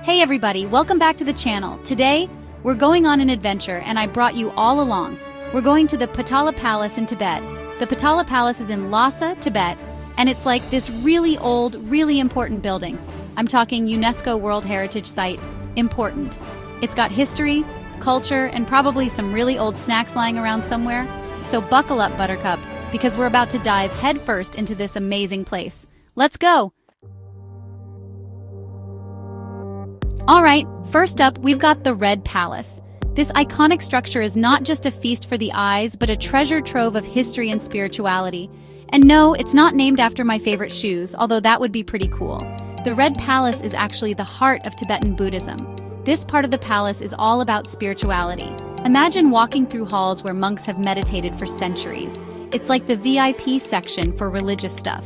Hey everybody, welcome back to the channel. Today, we're going on an adventure and I brought you all along. We're going to the Potala Palace in Tibet. The Potala Palace is in Lhasa, Tibet, and it's like this really old, really important building. I'm talking UNESCO World Heritage site, important. It's got history, culture, and probably some really old snacks lying around somewhere. So buckle up, Buttercup, because we're about to dive headfirst into this amazing place. Let's go! Alright, first up, we've got the Red Palace. This iconic structure is not just a feast for the eyes, but a treasure trove of history and spirituality. And no, it's not named after my favorite shoes, although that would be pretty cool. The Red Palace is actually the heart of Tibetan Buddhism. This part of the palace is all about spirituality. Imagine walking through halls where monks have meditated for centuries. It's like the VIP section for religious stuff.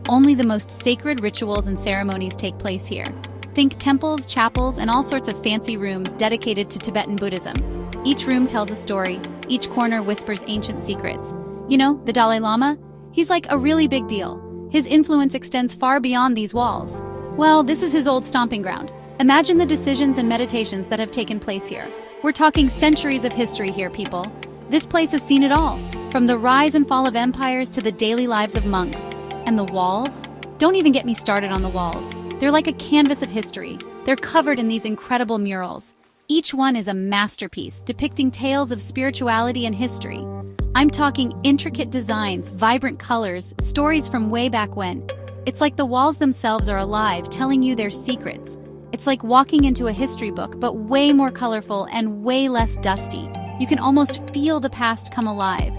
Only the most sacred rituals and ceremonies take place here. Think temples, chapels, and all sorts of fancy rooms dedicated to Tibetan Buddhism. Each room tells a story, each corner whispers ancient secrets. You know, the Dalai Lama? He's like a really big deal. His influence extends far beyond these walls. Well, this is his old stomping ground. Imagine the decisions and meditations that have taken place here. We're talking centuries of history here, people. This place has seen it all, from the rise and fall of empires to the daily lives of monks. And the walls? Don't even get me started on the walls. They're like a canvas of history. They're covered in these incredible murals. Each one is a masterpiece, depicting tales of spirituality and history. I'm talking intricate designs, vibrant colors, stories from way back when. It's like the walls themselves are alive, telling you their secrets. It's like walking into a history book, but way more colorful and way less dusty. You can almost feel the past come alive.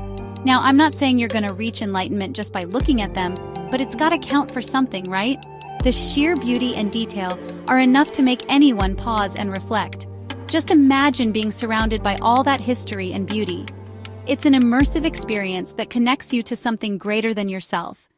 Now, I'm not saying you're gonna reach enlightenment just by looking at them, but it's gotta count for something, right? The sheer beauty and detail are enough to make anyone pause and reflect. Just imagine being surrounded by all that history and beauty. It's an immersive experience that connects you to something greater than yourself.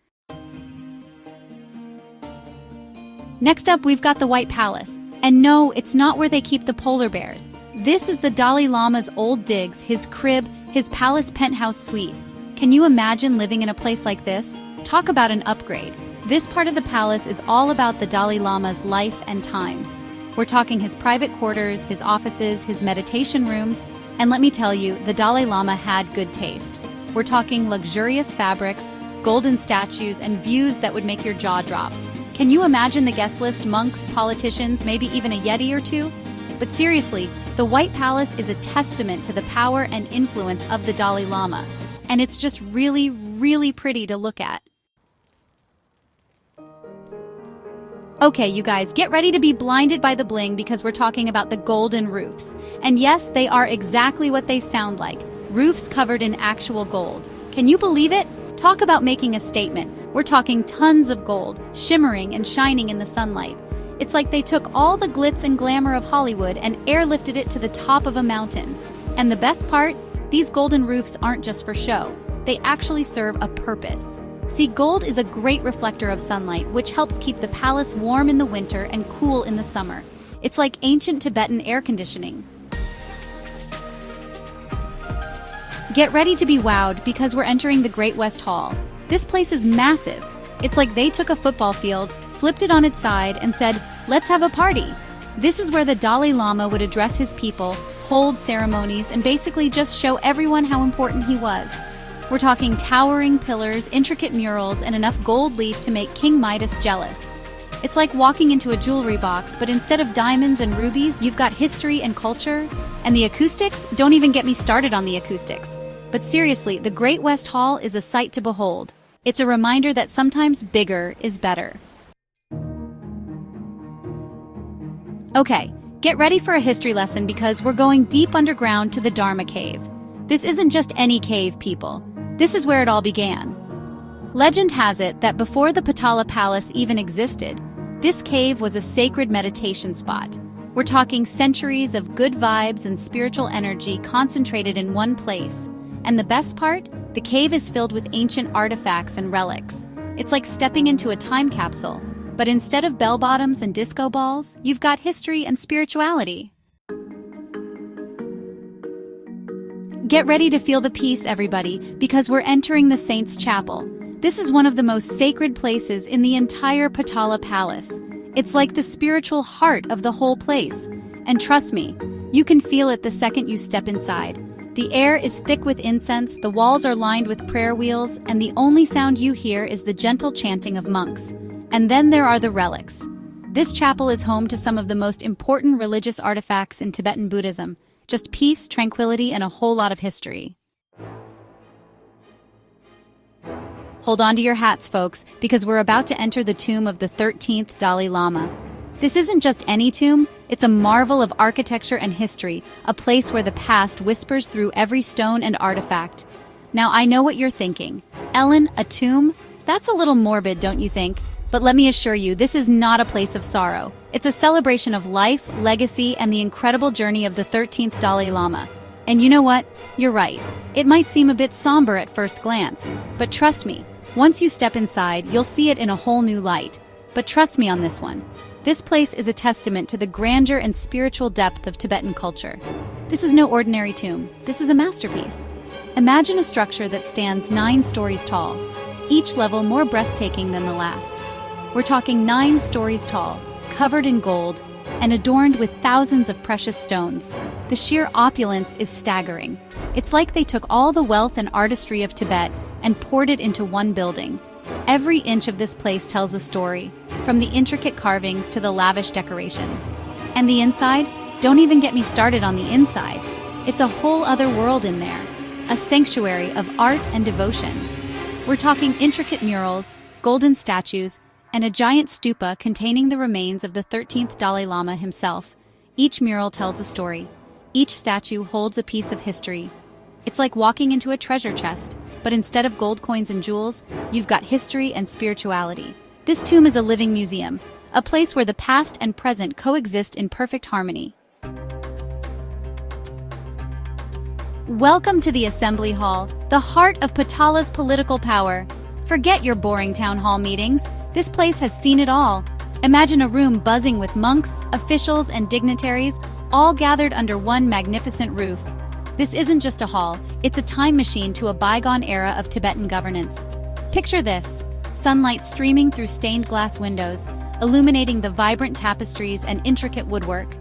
Next up, we've got the White Palace. And no, it's not where they keep the polar bears. This is the Dalai Lama's old digs, his crib, his palace penthouse suite. Can you imagine living in a place like this? Talk about an upgrade. This part of the palace is all about the Dalai Lama's life and times. We're talking his private quarters, his offices, his meditation rooms, and let me tell you, the Dalai Lama had good taste. We're talking luxurious fabrics, golden statues, and views that would make your jaw drop. Can you imagine the guest list, monks, politicians, maybe even a Yeti or two? But seriously, the White Palace is a testament to the power and influence of the Dalai Lama, and it's just really, really pretty to look at. Okay, you guys, get ready to be blinded by the bling because we're talking about the golden roofs. And yes, they are exactly what they sound like. Roofs covered in actual gold. Can you believe it? Talk about making a statement. We're talking tons of gold, shimmering and shining in the sunlight. It's like they took all the glitz and glamour of Hollywood and airlifted it to the top of a mountain. And the best part? These golden roofs aren't just for show. They actually serve a purpose. See, gold is a great reflector of sunlight, which helps keep the palace warm in the winter and cool in the summer. It's like ancient Tibetan air conditioning. Get ready to be wowed because we're entering the Great West Hall. This place is massive. It's like they took a football field, flipped it on its side, and said, "Let's have a party." This is where the Dalai Lama would address his people, hold ceremonies, and basically just show everyone how important he was. We're talking towering pillars, intricate murals, and enough gold leaf to make King Midas jealous. It's like walking into a jewelry box, but instead of diamonds and rubies, you've got history and culture. And the acoustics? Don't even get me started on the acoustics. But seriously, the Great West Hall is a sight to behold. It's a reminder that sometimes bigger is better. Okay, get ready for a history lesson because we're going deep underground to the Dharma Cave. This isn't just any cave, people. This is where it all began. Legend has it that before the Potala Palace even existed, this cave was a sacred meditation spot. We're talking centuries of good vibes and spiritual energy concentrated in one place. And the best part? The cave is filled with ancient artifacts and relics. It's like stepping into a time capsule. But instead of bell-bottoms and disco balls, you've got history and spirituality. Get ready to feel the peace, everybody, because we're entering the Saint's Chapel. This is one of the most sacred places in the entire Potala Palace. It's like the spiritual heart of the whole place. And trust me, you can feel it the second you step inside. The air is thick with incense, the walls are lined with prayer wheels, and the only sound you hear is the gentle chanting of monks. And then there are the relics. This chapel is home to some of the most important religious artifacts in Tibetan Buddhism. Just peace, tranquility, and a whole lot of history. Hold on to your hats, folks, because we're about to enter the tomb of the 13th Dalai Lama. This isn't just any tomb, it's a marvel of architecture and history, a place where the past whispers through every stone and artifact. Now, I know what you're thinking. Ellen, a tomb? That's a little morbid, don't you think? But let me assure you, this is not a place of sorrow. It's a celebration of life, legacy, and the incredible journey of the 13th Dalai Lama. And you know what? You're right. It might seem a bit somber at first glance, but trust me, once you step inside, you'll see it in a whole new light. But trust me on this one. This place is a testament to the grandeur and spiritual depth of Tibetan culture. This is no ordinary tomb. This is a masterpiece. Imagine a structure that stands 9 stories tall, each level more breathtaking than the last. We're talking 9 stories tall, covered in gold, and adorned with thousands of precious stones. The sheer opulence is staggering. It's like they took all the wealth and artistry of Tibet and poured it into one building. Every inch of this place tells a story, from the intricate carvings to the lavish decorations. And the inside? Don't even get me started on the inside. It's a whole other world in there, a sanctuary of art and devotion. We're talking intricate murals, golden statues, and a giant stupa containing the remains of the 13th Dalai Lama himself. Each mural tells a story. Each statue holds a piece of history. It's like walking into a treasure chest, but instead of gold coins and jewels, you've got history and spirituality. This tomb is a living museum, a place where the past and present coexist in perfect harmony. Welcome to the Assembly Hall, the heart of Potala's political power. Forget your boring town hall meetings. This place has seen it all. Imagine a room buzzing with monks, officials, and dignitaries, all gathered under one magnificent roof. This isn't just a hall, it's a time machine to a bygone era of Tibetan governance. Picture this: sunlight streaming through stained glass windows, illuminating the vibrant tapestries and intricate woodwork.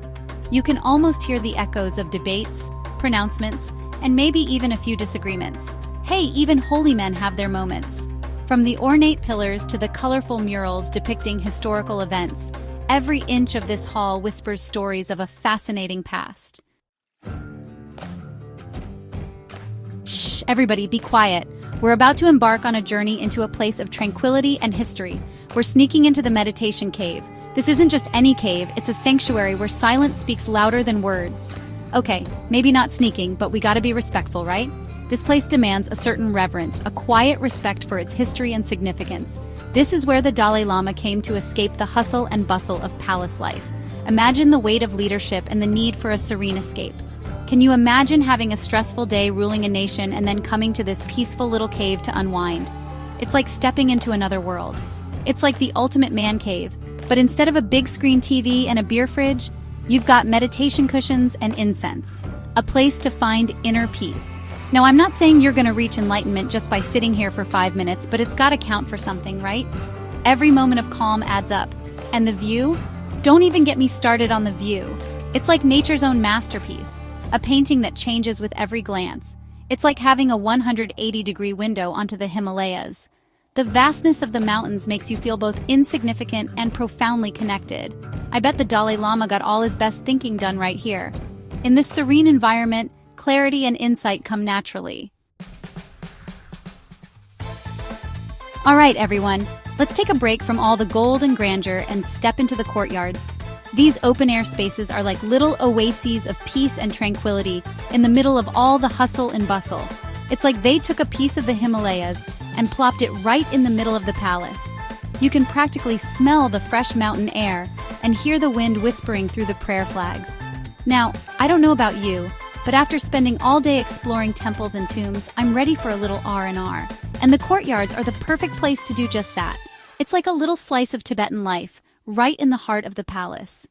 You can almost hear the echoes of debates, pronouncements, and maybe even a few disagreements. Hey, even holy men have their moments. From the ornate pillars to the colorful murals depicting historical events, every inch of this hall whispers stories of a fascinating past. Shh, everybody, be quiet. We're about to embark on a journey into a place of tranquility and history. We're sneaking into the meditation cave. This isn't just any cave, it's a sanctuary where silence speaks louder than words. Okay, maybe not sneaking, but we gotta be respectful, right? This place demands a certain reverence, a quiet respect for its history and significance. This is where the Dalai Lama came to escape the hustle and bustle of palace life. Imagine the weight of leadership and the need for a serene escape. Can you imagine having a stressful day ruling a nation and then coming to this peaceful little cave to unwind? It's like stepping into another world. It's like the ultimate man cave, but instead of a big screen TV and a beer fridge, you've got meditation cushions and incense, a place to find inner peace. Now, I'm not saying you're gonna reach enlightenment just by sitting here for 5 minutes, but it's gotta count for something, right? Every moment of calm adds up. And the view? Don't even get me started on the view. It's like nature's own masterpiece, a painting that changes with every glance. It's like having a 180-degree window onto the Himalayas. The vastness of the mountains makes you feel both insignificant and profoundly connected. I bet the Dalai Lama got all his best thinking done right here. In this serene environment, clarity and insight come naturally. All right, everyone, let's take a break from all the gold and grandeur and step into the courtyards. These open-air spaces are like little oases of peace and tranquility in the middle of all the hustle and bustle. It's like they took a piece of the Himalayas and plopped it right in the middle of the palace. You can practically smell the fresh mountain air and hear the wind whispering through the prayer flags. Now, I don't know about you, but after spending all day exploring temples and tombs, I'm ready for a little R&R. And the courtyards are the perfect place to do just that. It's like a little slice of Tibetan life, right in the heart of the palace.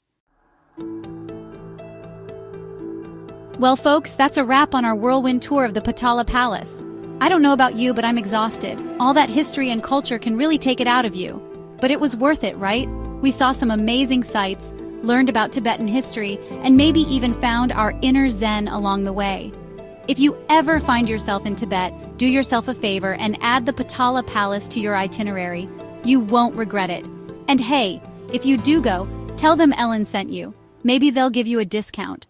Well, folks, that's a wrap on our whirlwind tour of the Potala Palace. I don't know about you, but I'm exhausted. All that history and culture can really take it out of you. But it was worth it, right? We saw some amazing sights, learned about Tibetan history, and maybe even found our inner Zen along the way. If you ever find yourself in Tibet, do yourself a favor and add the Potala Palace to your itinerary. You won't regret it. And hey, if you do go, tell them Ellen sent you. Maybe they'll give you a discount.